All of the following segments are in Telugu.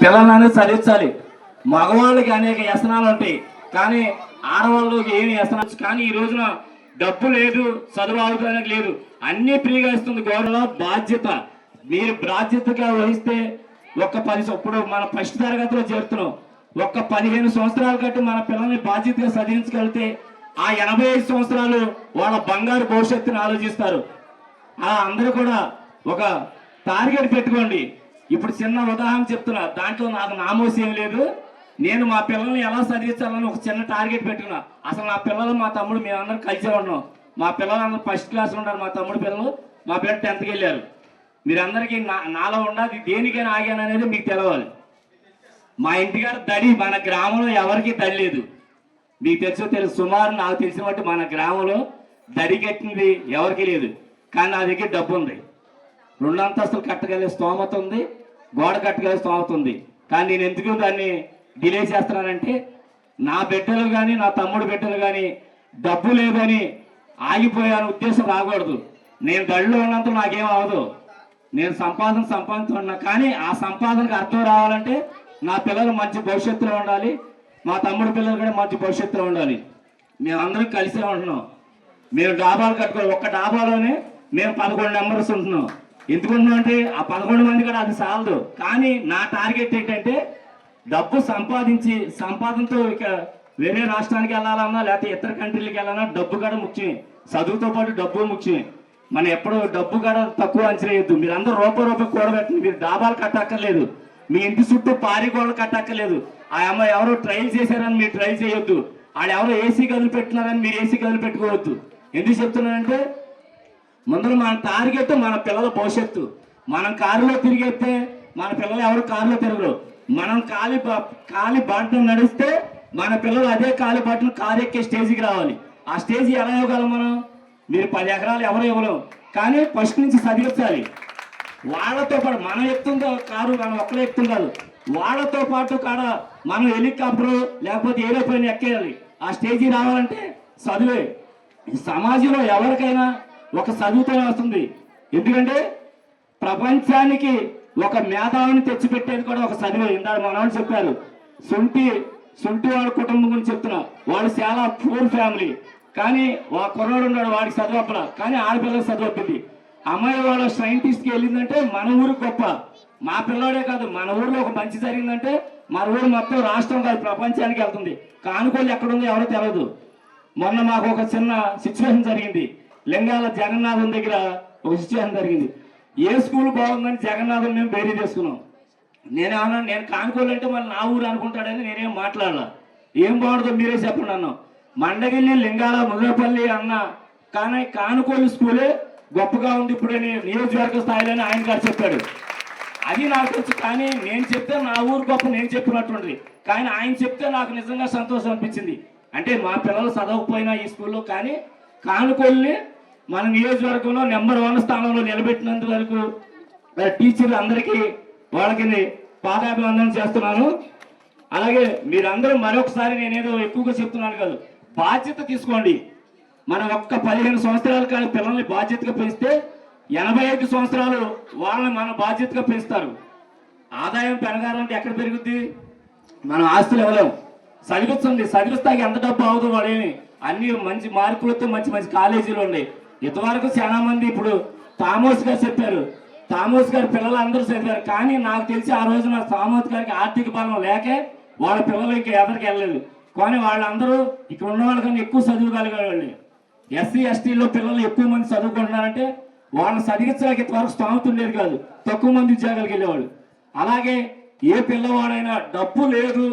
పిల్లలని చదివించాలి. మగవాళ్ళకి అనేక వ్యసనాలు ఉంటాయి, కానీ ఆడవాళ్ళకి ఏమి వ్యసనాలు. కానీ ఈ రోజున డబ్బు లేదు, చదువు అవడానికి లేదు, అన్ని ఫ్రీగా ఇస్తుంది గవర్నమెంట్. బాధ్యత మీరు బాధ్యతగా వహిస్తే ఒక్క 10 ఇప్పుడు మన ఫస్ట్ తరగతిలో చేరుతున్నాం, ఒక్క 15 సంవత్సరాల కంటే మన పిల్లల్ని బాధ్యతగా చదివించగలిగితే ఆ 85 సంవత్సరాలు వాళ్ళ బంగారు భవిష్యత్తుని ఆలోచిస్తారు. అందరూ కూడా ఒక టార్గెట్ పెట్టుకోండి. ఇప్పుడు చిన్న ఉదాహరణ చెప్తున్నా, దాంట్లో నాకు నామోసి ఏం లేదు. నేను మా పిల్లల్ని ఎలా చదివించాలని ఒక చిన్న టార్గెట్ పెట్టుకున్నా. అసలు నా పిల్లలు మా తమ్ముడు మేమందరం కలిసే ఉన్నాం. మా పిల్లలందరూ ఫస్ట్ క్లాస్ ఉన్నారు, మా తమ్ముడు పిల్లలు, మా పిల్లలు 10th వెళ్ళారు. మీరందరికీ నాలో ఉన్నది దేనికైనా ఆగాను అనేది మీకు తెలవాలి. మా ఇంటిగారు దడి, మన గ్రామంలో ఎవరికి దడి లేదు. మీకు తెలుసు సుమారు నాకు తెలిసిన బట్టి మన గ్రామంలో దడి కట్టింది ఎవరికి లేదు. కానీ నా దగ్గర డబ్బు ఉంది, 2 అంతస్తులు కట్టగలిగే స్తోమత ఉంది, గోడ కట్టగలిగే స్తోమత ఉంది. కానీ నేను ఎందుకు దాన్ని డిలే చేస్తున్నానంటే, నా బిడ్డలు కానీ నా తమ్ముడు బిడ్డలు కానీ డబ్బు లేదని ఆగిపోయాను ఉద్దేశం రాకూడదు. నేను దడిలో ఉన్నంత నాకేం అవ్వదు, నేను సంపాదించుకున్నా. కానీ ఆ సంపాదనకు అర్థం రావాలంటే నా పిల్లలు మంచి భవిష్యత్తులో ఉండాలి, మా తమ్ముడు పిల్లలు కూడా మంచి భవిష్యత్తులో ఉండాలి. మేమందరం కలిసే ఉంటున్నాం. మేము డాబాలు కట్టుకోవాలి. ఒక్క డాబాలోనే మేము 11 మెంబర్స్ ఉంటున్నాం. ఎందుకుంటున్నాం అంటే ఆ 11 మంది కూడా అది చాలదు. కానీ నా టార్గెట్ ఏంటంటే డబ్బు సంపాదనతో ఇక వేరే రాష్ట్రానికి వెళ్ళాలన్నా లేకపోతే ఇతర కంట్రీలకు వెళ్ళాలన్నా డబ్బు కూడా ముఖ్యమే. చదువుతో పాటు డబ్బు ముఖ్యమే. మనం ఎప్పుడు డబ్బు కూడా తక్కువ అంచనా వేయద్దు. మీరు అందరూ రూపాయి కూడబెట్టండి. మీరు డాబాలు కట్టక్కర్లేదు, మీ ఇంటి చుట్టూ పారిగోళ్ళు కట్టక్కర్లేదు. ఆ అమ్మాయి ఎవరో ట్రైల్ చేశారని మీరు ట్రైల్ చేయొద్దు. వాళ్ళు ఎవరో ఏసీ గదులు పెట్టినారని మీరు ఏసీ గదులు పెట్టుకోవద్దు. ఎందుకు చెప్తున్నానంటే ముందర మన టార్గెట్ మన పిల్లల భవిష్యత్తు. మనం కారులో తిరిగేస్తే మన పిల్లలు ఎవరు కారులో తిరగరు. మనం కాలి బాటను నడిస్తే మన పిల్లలు అదే కాలి బాటను కారు ఎక్కే స్టేజ్కి రావాలి. ఆ స్టేజ్ ఎలా ఇవ్వగలం మనం? మీరు 10 ఎకరాలు ఎవరో ఇవ్వలేం, కానీ ఫస్ట్ నుంచి చదివించాలి. వాళ్ళతో పాటు మనం ఎక్కుతుందో కారు మనం ఒక్కడే ఎక్కుతుంది కాదు, వాళ్ళతో పాటు కాడ మనం హెలికాప్టరు లేకపోతే ఏరోప్లేన్ ఎక్కేయాలి. ఆ స్టేజీ రావాలంటే చదువే. సమాజంలో ఎవరికైనా ఒక చదువుతోనే వస్తుంది. ఎందుకంటే ప్రపంచానికి ఒక మేధావిని తెచ్చిపెట్టేది కూడా ఒక చదివే. ఇందాక మనవాళ్ళు చెప్పారు, సొంటి వాళ్ళ కుటుంబం గురించి చెప్తున్నా. వాళ్ళు చాలా పూర్ ఫ్యామిలీ, కానీ కుర్రాడు ఉన్నాడు, వాడికి చదువుపడ, కానీ ఆడపిల్లలకు చదువుతుంది. అమ్మాయి వాళ్ళ సైంటిస్ట్కి వెళ్ళిందంటే మన ఊరికి గొప్ప. మా పిల్లోడే కాదు, మన ఊరిలో ఒక మంచి జరిగిందంటే మన ఊరు మొత్తం రాష్ట్రం కాదు ప్రపంచానికి వెళ్తుంది. కానుకోళ్ళు ఎక్కడుందో ఎవరో తెలియదు. మొన్న మాకు ఒక చిన్న సిచ్యువేషన్ జరిగింది. లింగాల జగన్నాథం దగ్గర ఒక సిచ్యువేషన్ జరిగింది. ఏ స్కూల్ బాగుందని జగన్నాథం మేము బేరీ చేసుకున్నాం. నేనేమన్నా నేను కానుకోళ్ళు అంటే మళ్ళీ నా ఊరు అనుకుంటాడని నేనేం మాట్లాడాల. ఏం బాగుంటుందో మీరే చెప్పండి అన్నాం. మండగిల్లి లింగాల ముదరపల్లి అన్న, కానీ కానుకోళ్ళు స్కూలే గొప్పగా ఉంది ఇప్పుడు నియోజకవర్గ స్థాయిలోనే ఆయన గారు చెప్పాడు. అది నాకు తెలుసు, కానీ నేను చెప్తే నా ఊరు గొప్ప నేను చెప్పినట్టుంది. కానీ ఆయన చెప్తే నాకు నిజంగా సంతోషం అనిపించింది. అంటే మా పిల్లలు చదవకపోయినా ఈ స్కూల్లో, కానీ కానుకోళ్ళని మన నియోజకవర్గంలో నెంబర్ 1 స్థానంలో నిలబెట్టినందుకు వరకు టీచర్లు అందరికీ వాళ్ళకి పాదాభివందనం చేస్తున్నాను. అలాగే మీరందరూ మరొకసారి నేనేదో ఎక్కువగా చెప్తున్నాను కాదు, బాధ్యత తీసుకోండి. మనం ఒక్క 15 సంవత్సరాల కానీ పిల్లల్ని బాధ్యతగా పెంచితే 85 సంవత్సరాలు వాళ్ళని మన బాధ్యతగా పెంచుతారు. ఆదాయం పెరగాలంటే ఎక్కడ పెరుగుద్ది? మనం ఆస్తులు ఇవ్వలేము. చదివిస్తాకి ఎంత డబ్బు అవదు వాడేమి. అన్ని మంచి మార్కులతో మంచి మంచి కాలేజీలు ఉన్నాయి. ఇంతవరకు చాలా మంది ఇప్పుడు థామస్ గారు చెప్పారు, థామస్ గారి పిల్లలు అందరూ చదివారు. కానీ నాకు తెలిసి ఆ రోజున థామస్ గారికి ఆర్థిక బలం లేకే వాళ్ళ పిల్లలు ఇంకా ఎదరికి వెళ్ళలేదు. కానీ వాళ్ళందరూ ఇక్కడ ఉన్న వాళ్ళకన్నా ఎక్కువ చదువుగలిగేవాళ్ళు. ఎస్సీ ఎస్టీలో పిల్లలు ఎక్కువ మంది చదువుకుంటున్నారంటే వాళ్ళని చదివించడానికి ఇంతవరకు స్థామత ఉండేది కాదు, తక్కువ మంది ఉద్యోగాలకు వెళ్ళేవాళ్ళు. అలాగే ఏ పిల్లవాడైనా డబ్బు లేదు,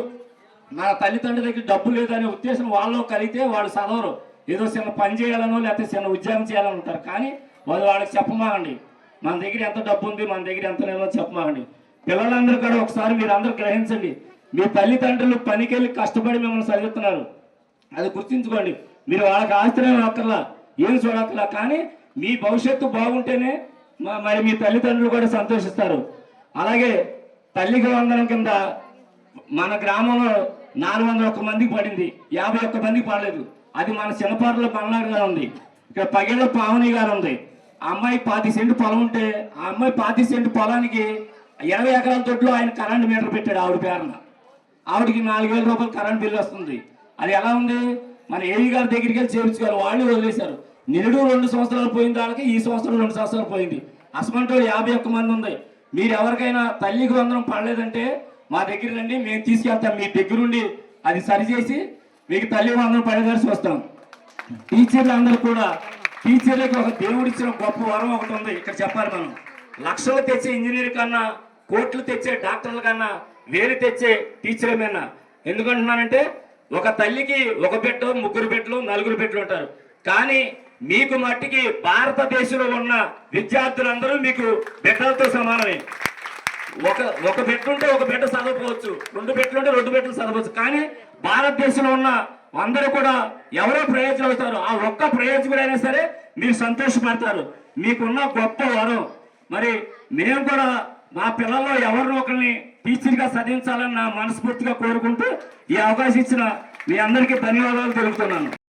నా తల్లిదండ్రుల దగ్గర డబ్బు లేదు అనే ఉద్దేశం వాళ్ళు కలిగితే వాళ్ళు చదవరు. ఏదో చిన్న పని చేయాలనో లేకపోతే చిన్న ఉద్యోగం చేయాలని ఉంటారు. కానీ వాళ్ళకి చెప్పమాకండి, మన దగ్గర ఎంత డబ్బు ఉంది, మన దగ్గర ఎంత లేదో చెప్పమాకండి. పిల్లలందరూ కూడా ఒకసారి మీరు అందరూ గ్రహించండి, మీ తల్లిదండ్రులు పనికెళ్ళి కష్టపడి మిమ్మల్ని చదువుతున్నారు, అది గుర్తించుకోండి. మీరు వాళ్ళకి ఆశ్చర్యం అక్కర్లా, ఏం చూడక్కర్లా, కానీ మీ భవిష్యత్తు బాగుంటేనే మరి మీ తల్లిదండ్రులు కూడా సంతోషిస్తారు. అలాగే తల్లికి వందనం కింద మన గ్రామంలో 401 మందికి పడింది, 51 మందికి పడలేదు. అది మన చిన్నపాటలో పల్నాడు గారు ఉంది, ఇక్కడ పగేళ్ళ పావని గారు ఉంది. ఆ అమ్మాయి 20 సెంటు పొలం ఉంటే ఆ అమ్మాయి 20 సెంటు పొలానికి 20 ఎకరాల తొట్టులో ఆయన కరెంట్ మీటర్ పెట్టాడు ఆవిడ పేరున. ఆవిడకి 4,000 రూపాయలు కరెంట్ బిల్లు వస్తుంది. అది ఎలా ఉంది? మన ఏఈ గారి దగ్గరికి వెళ్ళి చేయించుకోవాలి, వాళ్ళు వదిలేశారు. నిరుడు 2 సంవత్సరాలు పోయిన దానికి ఈ సంవత్సరం 2 సంవత్సరాలు పోయింది. అసమంటో 51 మంది ఉంది. మీరు ఎవరికైనా తల్లికి వందనం పడలేదంటే మా దగ్గర రండి, మేము తీసుకెళ్తాం. మీ దగ్గరుండి అది సరిచేసి మీకు తల్లి వందనం పడేదాల్సి వస్తాం. టీచర్లు అందరూ కూడా, టీచర్లకు ఒక దేవుడిచ్చిన గొప్ప వరం ఒకటి ఉంది ఇక్కడ చెప్పాలి. మనం లక్షలు తెచ్చే ఇంజనీర్ కన్నా, కోట్లు తెచ్చే డాక్టర్ల కన్నా వేలు తెచ్చే టీచర్ మీద. ఎందుకంటున్నానంటే ఒక తల్లికి ఒక బిడ్డ, 3 బిడ్డలు, 4 బిడ్డలు ఉంటారు. కానీ మీకు మట్టికి భారతదేశంలో ఉన్న విద్యార్థులందరూ మీకు బిడ్డలతో సమానమే. ఒక బిడ్డ ఉంటే ఒక బిడ్డ చదవకపోవచ్చు, 2 బిడ్డలు ఉంటే 2 బిడ్డలు చదవచ్చు. కానీ భారతదేశంలో ఉన్న అందరూ కూడా ఎవరో ప్రయోజనం అవుతారు. ఆ ఒక్క ప్రయోజకుడైనా సరే మీరు సంతోషపడతారు. మీకున్న గొప్ప వరం. మరి మేము కూడా మా పిల్లల్లో ఎవరినో ఒకరిని టీచర్గా చదివించాలని నా మనస్ఫూర్తిగా కోరుకుంటూ ఈ అవకాశం ఇచ్చిన మీ అందరికీ ధన్యవాదాలు తెలుపుతున్నాను.